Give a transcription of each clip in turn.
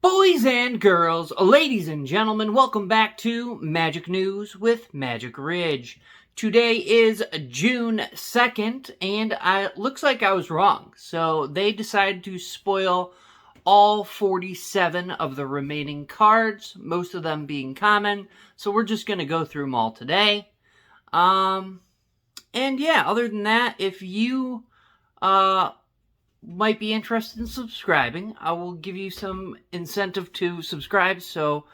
Boys and girls, ladies and gentlemen, welcome back to Magic News with Magic Ridge. Today is June 2nd, and it looks like I was wrong. So they decided to spoil all 47 of the remaining cards, most of them being common. So we're just going to go through them all today. And yeah, other than that, if you might be interested in subscribing, I will give you some incentive to subscribe. So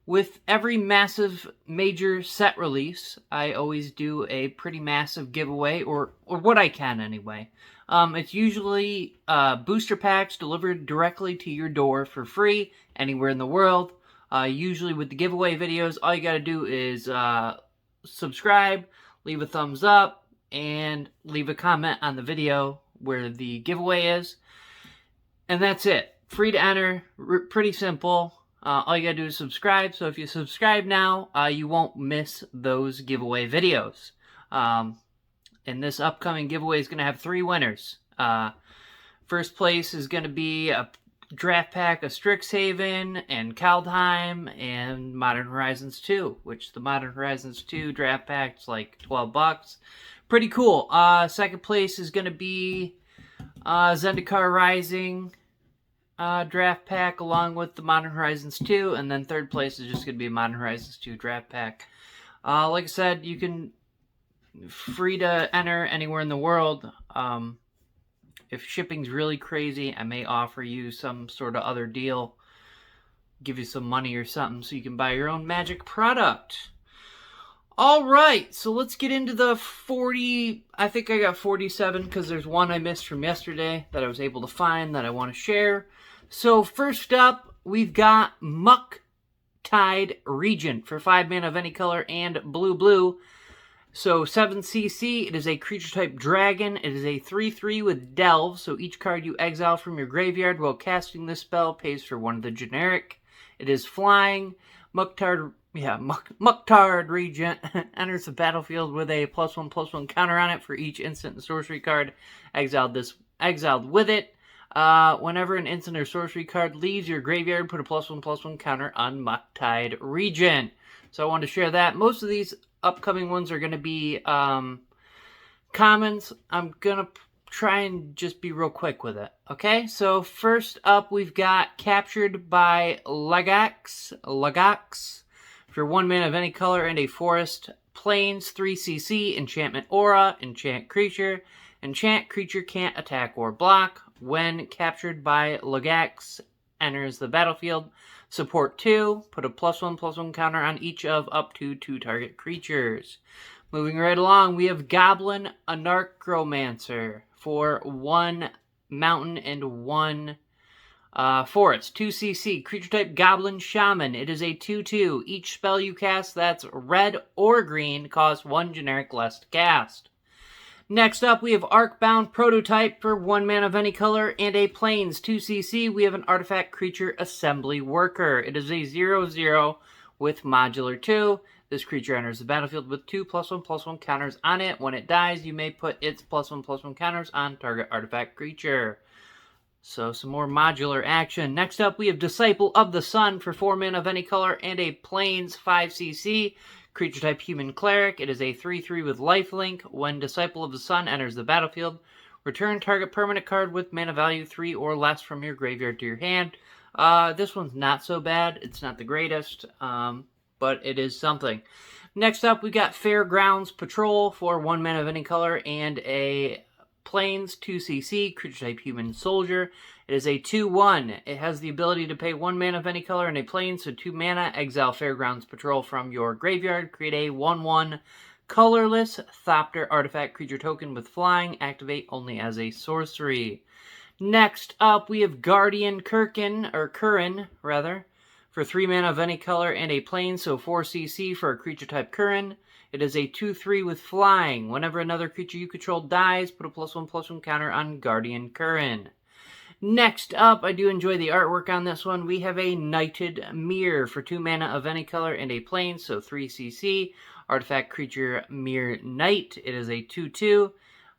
with every massive major set release, I always do a pretty massive giveaway, or what I can anyway. It's usually booster packs delivered directly to your door for free anywhere in the world. Usually with the giveaway videos, all you gotta do is subscribe, leave a thumbs up, and leave a comment on the video where the giveaway is, and that's it. Free to enter, pretty simple. All you gotta do is subscribe, so if you subscribe now, you won't miss those giveaway videos. And this upcoming giveaway is gonna have 3 winners. First place is gonna be a draft pack of Strixhaven and Kaldheim and Modern Horizons 2, which the Modern Horizons 2 draft pack's like $12. Pretty cool. Second place is going to be Zendikar Rising draft pack along with the Modern Horizons 2. And then third place is just going to be a Modern Horizons 2 draft pack. Like I said, you can free to enter anywhere in the world. If shipping's really crazy, I may offer you some sort of other deal. Give you some money or something so you can buy your own magic product. Alright, so let's get into the 40, I think I got 47 because there's one I missed from yesterday that I was able to find that I want to share. So first up, we've got Muktard Regent for 5 mana of any color and blue. So 7cc, it is a creature type dragon. It is a 3/3 with delve, so each card you exile from your graveyard while casting this spell pays for 1 of the generic. It is flying. Muktard Regent enters the battlefield with a +1/+1 counter on it for each instant and sorcery card exiled with it. Whenever an instant or sorcery card leaves your graveyard, put a +1/+1 counter on Muktard Regent. So I wanted to share that. Most of these upcoming ones are going to be commons. I'm going to try and just be real quick with it. Okay, so first up we've got Captured by Legox. For 1 mana of any color and a forest, plains, 3cc, enchantment aura, enchant creature can't attack or block. When captured by Legox, enters the battlefield. Support 2, put a +1/+1 counter on each of up to 2 target creatures. Moving right along, we have Goblin Anarchromancer for 1 mountain and 1 forest. 2cc, creature type Goblin Shaman. It is a 2/2. Each spell you cast that's red or green costs 1 generic less to cast. Next up, we have Arcbound Prototype for 1 mana of any color and a plains. 2cc, we have an artifact creature Assembly Worker. It is a 0/0 with modular 2. This creature enters the battlefield with 2 +1/+1 counters on it. When it dies, you may put its +1/+1 counters on target artifact creature. So some more modular action. Next up, we have Disciple of the Sun for 4 mana of any color and a plains. 5cc. Creature type Human Cleric. It is a 3/3 with lifelink. When Disciple of the Sun enters the battlefield, return target permanent card with mana value 3 or less from your graveyard to your hand. This one's not so bad. It's not the greatest, but it is something. Next up, we got Fairgrounds Patrol for 1 mana of any color and a plains. 2cc, creature type Human Soldier. It is a 2/1. It has the ability to pay 1 mana of any color and a plains, so 2 mana, exile Fairgrounds Patrol from your graveyard, create a 1/1 colorless Thopter artifact creature token with flying, activate only as a sorcery. Next up, we have Guardian Curran, for 3 mana of any color and a plains, so 4cc for a creature type Curran. It is a 2/3 with flying. Whenever another creature you control dies, put a +1/+1 counter on Guardian Curran. Next up, I do enjoy the artwork on this one. We have a Knighted Mirror for 2 mana of any color and a plains, so 3cc. Artifact creature Mirror Knight. It is a 2/2.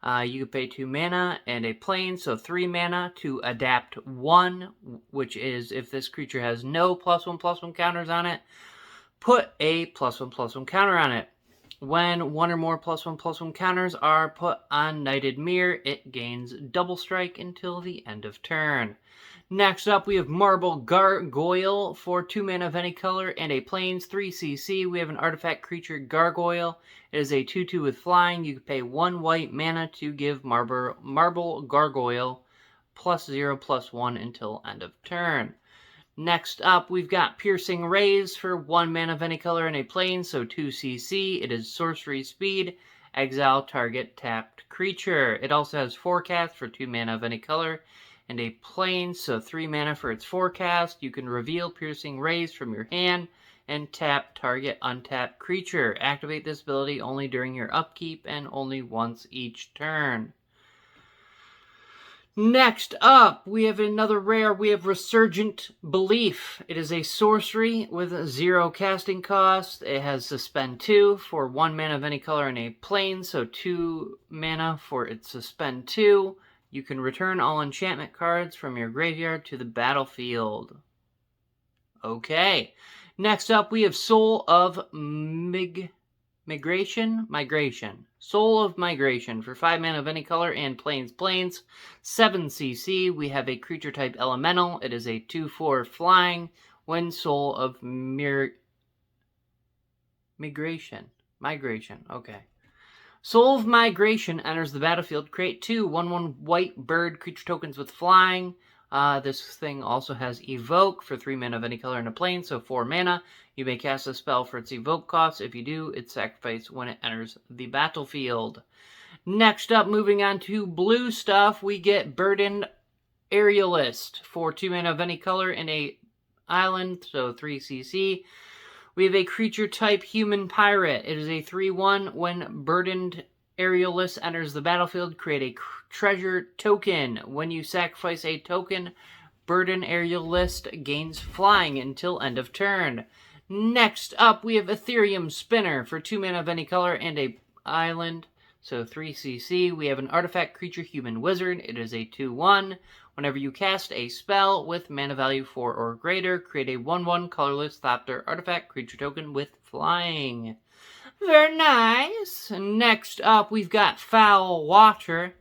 You can pay 2 mana and a plane, so 3 mana to adapt 1, which is if this creature has no +1/+1 counters on it, put a +1/+1 counter on it. When 1 or more +1/+1 counters are put on Knighted Mirror, it gains double strike until the end of turn. Next up, we have Marble Gargoyle for 2 mana of any color and a plains, 3 CC. We have an artifact creature, Gargoyle. It is a 2/2 with flying. You can pay 1 white mana to give Marble Gargoyle +0/+1 until end of turn. Next up, we've got Piercing Rays for 1 mana of any color and a plane, so 2 CC. It is sorcery speed. Exile target tapped creature. It also has Forecast for 2 mana of any color and a plane, so 3 mana for its Forecast. You can reveal Piercing Rays from your hand and tap target untapped creature. Activate this ability only during your upkeep and only once each turn. Next up, we have another rare. We have Resurgence Belief. It is a sorcery with 0 casting cost. It has Suspend 2 for 1 mana of any color and a plane, so 2 mana for its Suspend 2. You can return all enchantment cards from your graveyard to the battlefield. Okay. Next up, we have Soul of Migration. Soul of Migration for 5 mana of any color and plains. 7 CC. We have a creature type elemental. It is a 2/4 flying. When Soul of Migration. Okay. Soul of Migration enters the battlefield. Create 2 1/1 white bird creature tokens with flying. This thing also has Evoke for 3 mana of any color and a plane, so 4 mana. You may cast a spell for its Evoke cost. If you do, it's sacrificed when it enters the battlefield. Next up, moving on to blue stuff, we get Burdened Aerialist for 2 mana of any color and a island, so 3 CC. We have a creature type Human Pirate. It is a 3/1. When Burdened Aerialist enters the battlefield, create a treasure token. When you sacrifice a token, Burdened Aerialist gains flying until end of turn. Next up, we have Ethereum Spinner for 2 mana of any color and a island, so 3 CC. We have an artifact creature, Human Wizard. It is a 2/1. Whenever you cast a spell with mana value 4 or greater, create a 1/1 colorless Thopter artifact creature token with flying. Very nice. Next up, we've got Foul Water.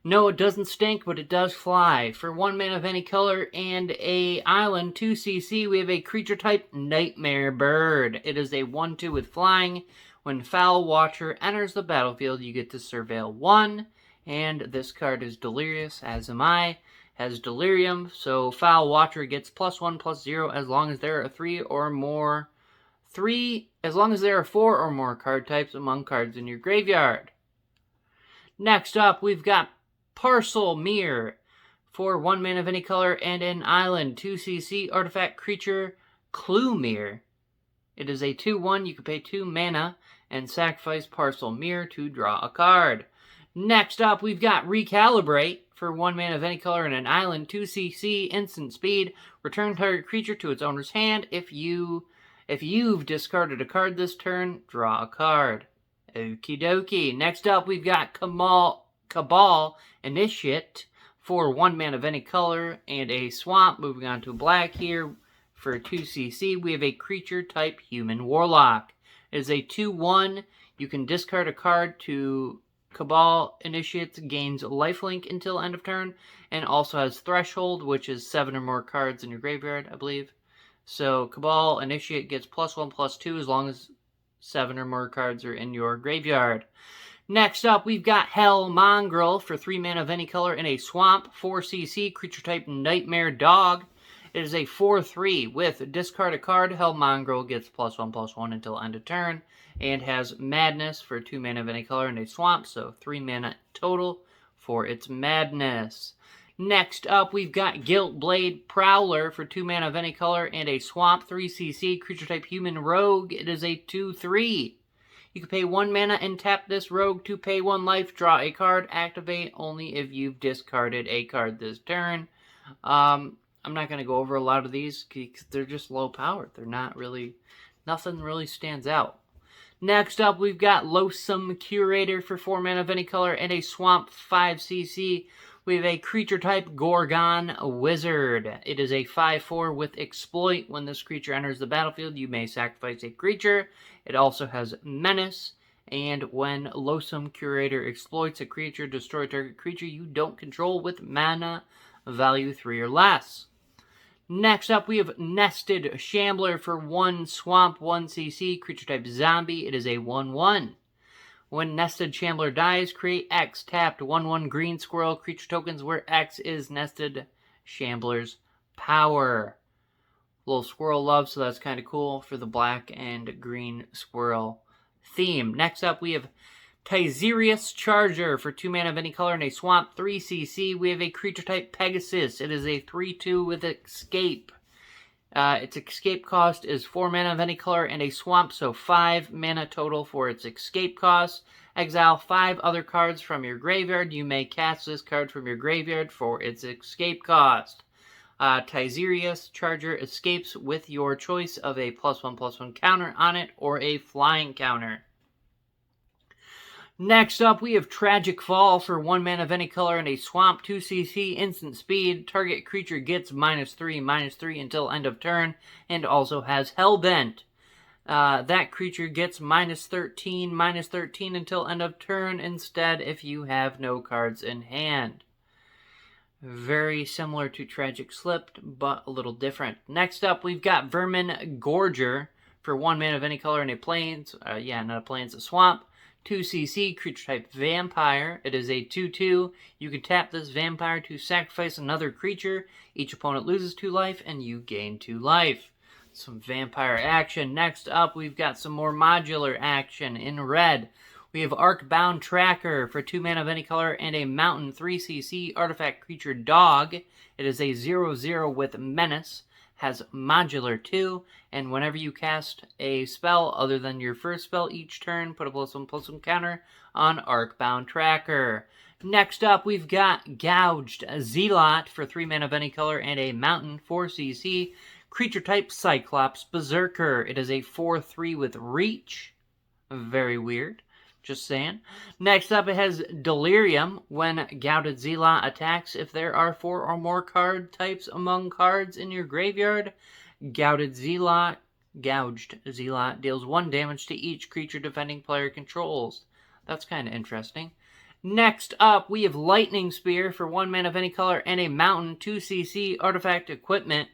No, it doesn't stink, but it does fly. For 1 mana of any color and a island, 2 CC, we have a creature type Nightmare Bird. It is a 1/2 with flying. When Foul Watcher enters the battlefield, you get to surveil 1. And this card is delirious, as am I. Has delirium, so Foul Watcher gets +1/+0 as long as there are 4 or more card types among cards in your graveyard. Next up, we've got Parcel Mirror for 1 mana of any color and an island, 2 CC artifact creature Clue Mirror. It is a 2/1. You can pay 2 mana and sacrifice Parcel Mirror to draw a card. Next up, we've got Recalibrate for 1 mana of any color and an island, 2 CC, instant speed. Return target creature to its owner's hand. If you've discarded a card this turn, draw a card. Okie dokie. Next up, we've got Cabal Initiate for 1 mana of any color and a swamp. Moving on to black here. For 2 CC, we have a creature type Human Warlock. It is a 2/1. You can discard a card to Cabal Initiates, gains lifelink until end of turn, and also has Threshold, which is 7 or more cards in your graveyard, I believe. So Cabal Initiate gets +1/+2 as long as 7 or more cards are in your graveyard. Next up, we've got Hell Mongrel for 3 mana of any color in a swamp, 4 CC, creature type Nightmare Dog. It is a 4/3 with discard a card. Hell Mongrel gets +1/+1 until end of turn, and has Madness for 2 mana of any color in a swamp, so 3 mana total for its Madness. Next up, we've got Gilt Blade Prowler for 2 mana of any color and a swamp, 3 CC, creature type Human Rogue. It is a 2/3. You can pay 1 mana and tap this rogue to pay 1 life, draw a card, activate only if you've discarded a card this turn. I'm not going to go over a lot of these because they're just low powered. They're not really, nothing really stands out. Next up, we've got Lowsome Curator for 4 mana of any color and a Swamp 5cc. We have a creature type Gorgon Wizard. It is a 5/4 with Exploit. When this creature enters the battlefield, you may sacrifice a creature. It also has Menace. And when Lowsome Curator exploits a creature, destroy target creature you don't control with mana value 3 or less. Next up, we have Nested Shambler for 1 Swamp 1cc, creature type Zombie. It is a 1/1. When Nested Shambler dies, create X tapped 1/1 green squirrel creature tokens where X is Nested Shambler's power. Little squirrel love, so that's kind of cool for the black and green squirrel theme. Next up, we have Tyserius Charger for 2 mana of any color and a Swamp 3cc. We have a creature type Pegasus. It is a 3/2 with Escape. Its escape cost is 4 mana of any color and a swamp, so 5 mana total for its escape cost. Exile 5 other cards from your graveyard. You may cast this card from your graveyard for its escape cost. Tyserius Charger escapes with your choice of a +1/+1 counter on it or a flying counter. Next up, we have Tragic Fall for 1 mana of any color and a Swamp 2cc instant speed. Target creature gets -3/-3 until end of turn, and also has Hellbent. That creature gets -13/-13 until end of turn instead if you have no cards in hand. Very similar to Tragic Slipped, but a little different. Next up, we've got Vermin Gorger for 1 mana of any color and a plains. Not a plains, a swamp. 2cc, creature type Vampire. It is a 2/2. You can tap this Vampire to sacrifice another creature. Each opponent loses 2 life, and you gain 2 life. Some Vampire action. Next up, we've got some more modular action in red. We have Arcbound Tracker for 2 mana of any color and a mountain 3cc artifact creature Dog. It is a 0/0 with Menace. Has modular 2, and whenever you cast a spell other than your first spell each turn, put a +1/+1 counter on Arcbound Tracker. Next up, we've got Gouged Zlot for 3 mana of any color and a mountain 4cc creature type Cyclops Berserker. It is a 4/3 with Reach. Very weird. Just saying. Next up, it has Delirium. When Gouged Zlot attacks, if there are 4 or more card types among cards in your graveyard, Gouged Zlot deals 1 damage to each creature defending player controls. That's kind of interesting. Next up, we have Lightning Spear for 1 mana of any color and a mountain 2cc artifact equipment.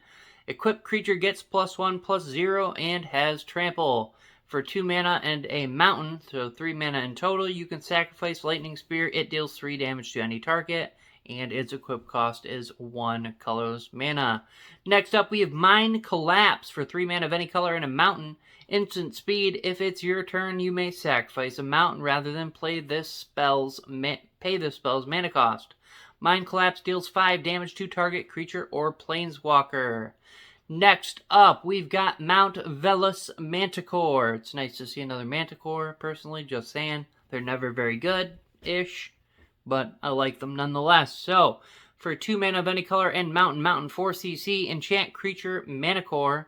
Equipped creature gets +1/+0 and has trample. For 2 mana and a mountain, so 3 mana in total, you can sacrifice Lightning Spear. It deals 3 damage to any target, and its equip cost is 1 colorless mana. Next up, we have Mind Collapse for 3 mana of any color and a mountain. Instant speed. If it's your turn, you may sacrifice a mountain rather than pay this spell's mana cost. Mind Collapse deals 5 damage to target creature or planeswalker. Next up, we've got Mount Velus Manticore. It's nice to see another Manticore, personally, just saying. They're never very good-ish, but I like them nonetheless. So, for 2 mana of any color and mountain 4cc, enchant creature Manticore.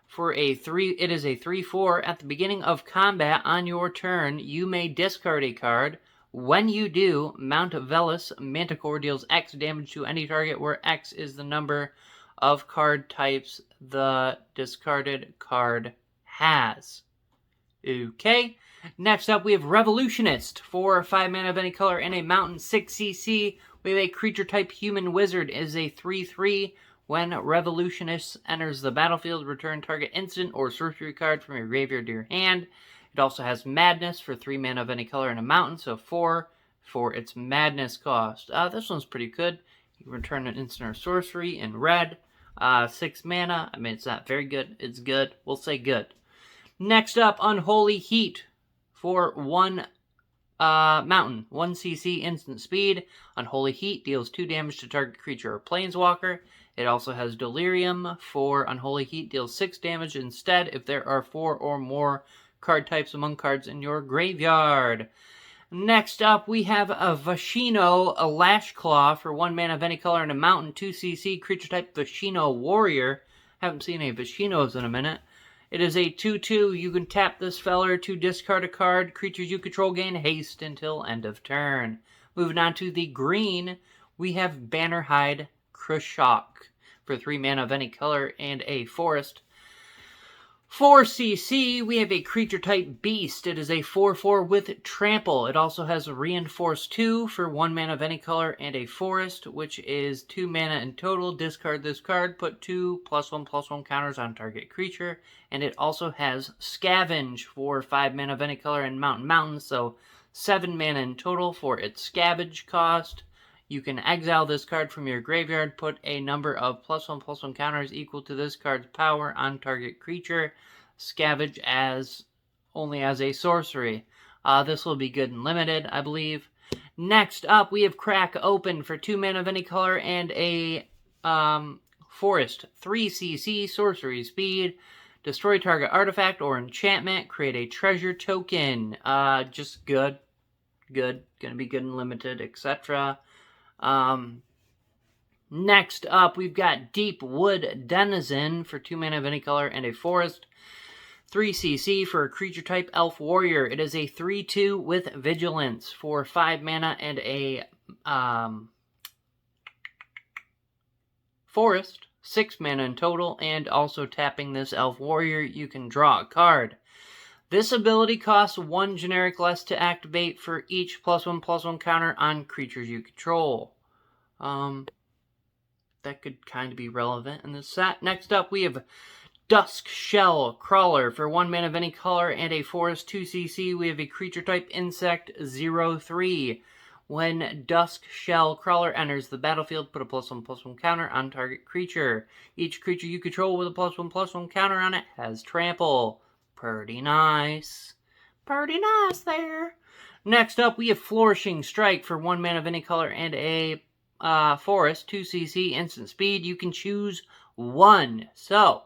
For a 3, it is a 3/4. At the beginning of combat on your turn, you may discard a card. When you do, Mount Velus Manticore deals X damage to any target where X is the number of card types the discarded card has. Okay. Next up, we have Revolutionist for 5 mana of any color and a mountain 6cc. We have a creature type Human Wizard. It is a 3/3. When Revolutionist enters the battlefield, return target instant or sorcery card from your graveyard to your hand. It also has Madness for 3 mana of any color and a mountain, so 4 for its Madness cost. This one's pretty good. You can return an instant or sorcery in red. 6 mana. I mean, it's not very good. It's good. We'll say good. Next up, Unholy Heat for 1 mountain. 1cc instant speed. Unholy Heat deals 2 damage to target creature or planeswalker. It also has Delirium for Unholy Heat deals 6 damage instead if there are 4 or more card types among cards in your graveyard. Next up, we have a Vascino, a Lashclaw for 1 mana of any color and a mountain 2cc creature type Vascino Warrior. Haven't seen any Vascinos in a minute. It is a 2/2. You can tap this feller to discard a card. Creatures you control gain haste until end of turn. Moving on to the green, we have Bannerhide Krashok for 3 mana of any color and a forest. 4 CC, we have a creature type beast. It is a 4/4 with trample. It also has a reinforce 2 for 1 mana of any color and a forest, which is 2 mana in total. Discard this card, put 2 +1/+1 counters on target creature, and it also has scavenge for 5 mana of any color and mountain, so 7 mana in total for its scavenge cost. You can exile this card from your graveyard, put a number of +1/+1 counters equal to this card's power on target creature, scavenge only as a sorcery. This will be good and limited, I believe. Next up, we have Crack Open for 2 mana of any color and a forest. 3 CC, sorcery speed. Destroy target artifact or enchantment. Create a treasure token. Just good. Good. Gonna be good and limited, etc. Next up, we've got Deep Wood Denizen for 2 mana of any color and a forest. 3 CC for a creature type Elf Warrior. It is a 3/2 with vigilance for 5 mana and a forest. 6 mana in total, and also tapping this Elf Warrior, you can draw a card. This ability costs 1 generic less to activate for each +1/+1 counter on creatures you control. That could kind of be relevant in this set. Next up, we have Dusk Shell Crawler for 1 mana of any color and a forest. 2 CC. We have a creature type insect 0/3. When Dusk Shell Crawler enters the battlefield, put a +1/+1 counter on target creature. Each creature you control with a +1/+1 counter on it has trample. Pretty nice. Pretty nice there. Next up, we have Flourishing Strike for 1 mana of any color and a forest. 2 CC, instant speed. You can choose one. So,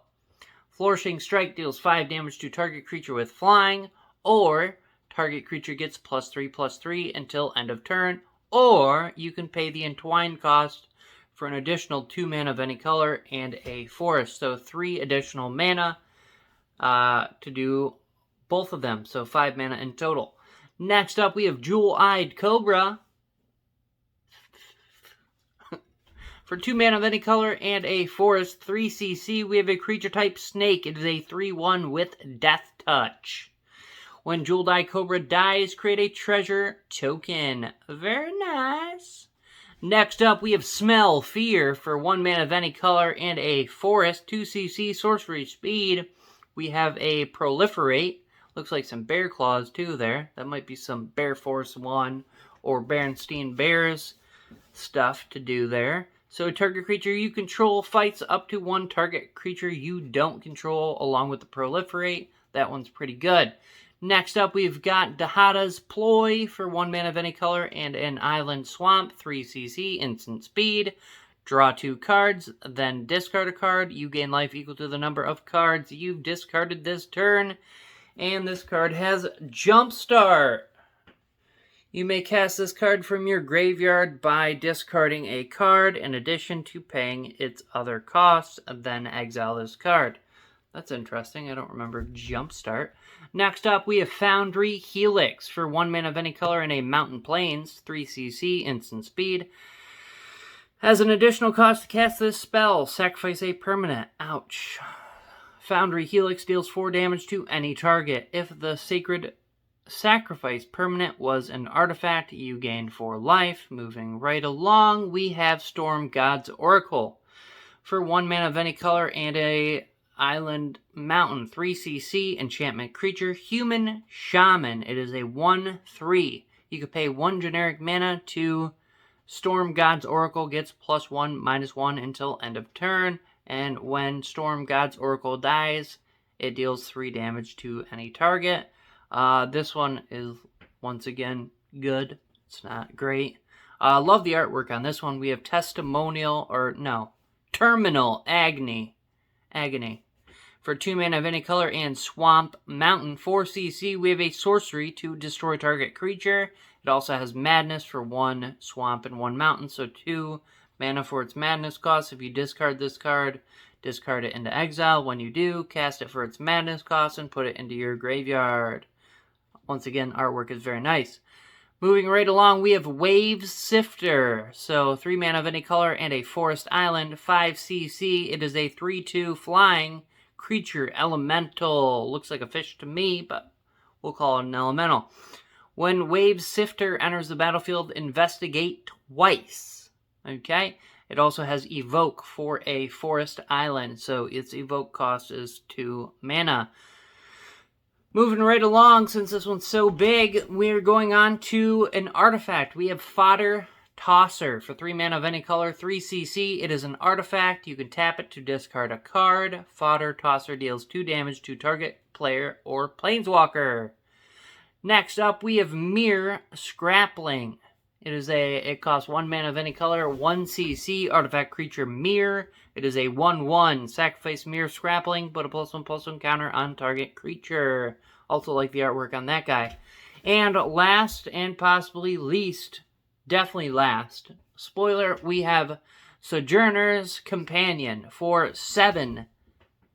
Flourishing Strike deals 5 damage to target creature with flying, or target creature gets +3/+3 until end of turn, or you can pay the entwined cost for an additional 2 mana of any color and a forest. So 3 additional mana to do both of them, so 5 mana in total. Next up, we have Jewel-Eyed Cobra for 2 mana of any color and a forest. 3 CC, we have a creature type snake. It is a 3/1 with Death Touch. When Jewel-Eyed Cobra dies, create a treasure token. Very nice. Next up, we have Smell Fear for 1 mana of any color and a forest. 2 CC, sorcery speed. We have a Proliferate. Looks like some Bear Claws too there. That might be some Bear Force 1 or Berenstein Bears stuff to do there. So target creature you control fights up to 1 target creature you don't control along with the Proliferate. That one's pretty good. Next up, we've got Dahdas Ploy for 1 mana of any color and an Island Swamp. 3 CC, instant speed. Draw 2 cards, then discard a card. You gain life equal to the number of cards you've discarded this turn. And this card has Jumpstart. You may cast this card from your graveyard by discarding a card in addition to paying its other costs, then exile this card. That's interesting. I don't remember Jumpstart. Next up, we have Foundry Helix for 1 mana of any color and a Mountain Plains. 3 CC, instant speed. Has an additional cost to cast this spell. Sacrifice a permanent. Ouch. Foundry Helix deals 4 damage to any target. If the Sacred Sacrifice permanent was an artifact, you gain 4 life. Moving right along, we have Storm God's Oracle for 1 mana of any color and a Island Mountain. 3 CC, enchantment creature, human shaman. It is a 1/3. You could pay 1 generic mana to Storm God's Oracle, gets +1/-1 until end of turn. And when Storm God's Oracle dies, it deals 3 damage to any target. This one is, once again, good. It's not great. Love the artwork on this one. We have Terminal Agony. For 2 mana of any color and Swamp Mountain. 4 CC, we have a sorcery to destroy target creature. It also has Madness for 1 Swamp and 1 Mountain, so 2 mana for its Madness cost. If you discard this card, Discard it into exile. When you do, cast it for its madness cost and put it into your graveyard. Once again, artwork is very nice. Moving right along, we have Wave Sifter. So 3 mana of any color and a forest island, 5 CC. It is a 3/2 flying creature elemental. Looks like a fish to me, but we'll call it an elemental. When Wave Sifter enters the battlefield, investigate twice. Okay? It also has Evoke for a forest island, so its Evoke cost is 2 mana. Moving right along, since this one's so big, we're going on to an artifact. We have Fodder Tosser for 3 mana of any color, 3 CC. It is an artifact. You can tap it to discard a card. Fodder Tosser deals 2 damage to target player or planeswalker. Next up, we have Mirror Scrappling. It costs 1 mana of any color, 1 CC, artifact creature Mirror. It is a 1/1. Sacrifice Mirror Scrappling, put a +1/+1 counter on target creature. Also like the artwork on that guy. And last and possibly least, definitely last, spoiler, we have Sojourner's Companion for 7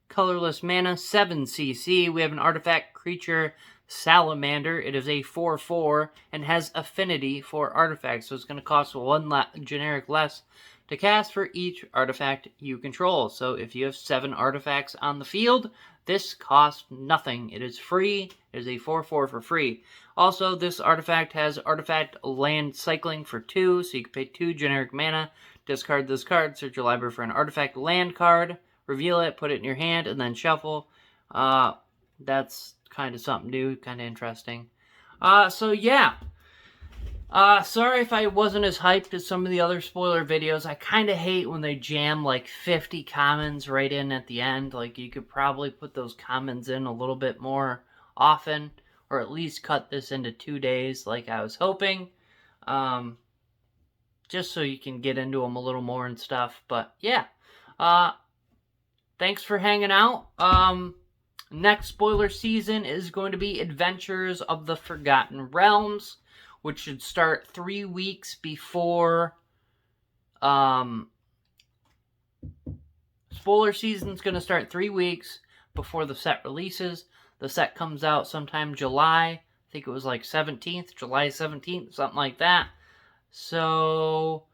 colorless mana, 7 CC. We have an artifact creature Salamander. It is a 4/4 and has affinity for artifacts, so it's going to cost 1 generic less to cast for each artifact you control. So if you have 7 artifacts on the field, this costs nothing. It is free. It is a 4/4 for free. Also, this artifact has artifact land cycling for 2, so you can pay 2 generic mana, discard this card, search your library for an artifact land card, reveal it, put it in your hand, and then shuffle. That's kind of something new, kind of interesting. So yeah. Sorry if I wasn't as hyped as some of the other spoiler videos. I kind of hate when they jam like 50 commons right in at the end. Like, you could probably put those commons in a little bit more often, or at least cut this into 2 days like I was hoping. Just so you can get into them a little more and stuff. But yeah. Thanks for hanging out. Next spoiler season is going to be Adventures of the Forgotten Realms, which should start 3 weeks before spoiler season's going to start 3 weeks before the set releases. The set comes out sometime July. I think it was like 17th, July 17th, something like that. So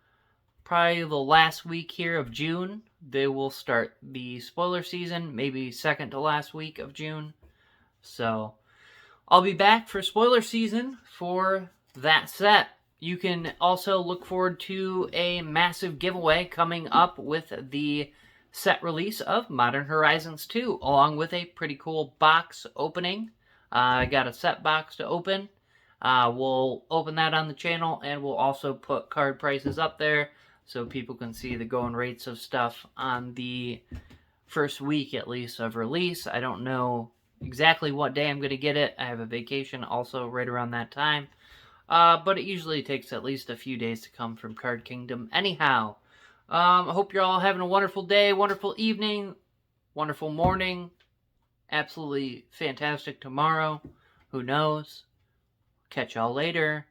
probably the last week here of June, they will start the spoiler season, maybe second to last week of June. So I'll be back for spoiler season for that set. You can also look forward to a massive giveaway coming up with the set release of Modern Horizons 2, along with a pretty cool box opening. I got a set box to open. We'll open that on the channel, and we'll also put card prices up there so people can see the going rates of stuff on the first week, at least, of release. I don't know exactly what day I'm going to get it. I have a vacation also right around that time. But it usually takes at least a few days to come from Card Kingdom anyhow. I hope you're all having a wonderful day, wonderful evening, wonderful morning, absolutely fantastic tomorrow. Who knows? Catch y'all later.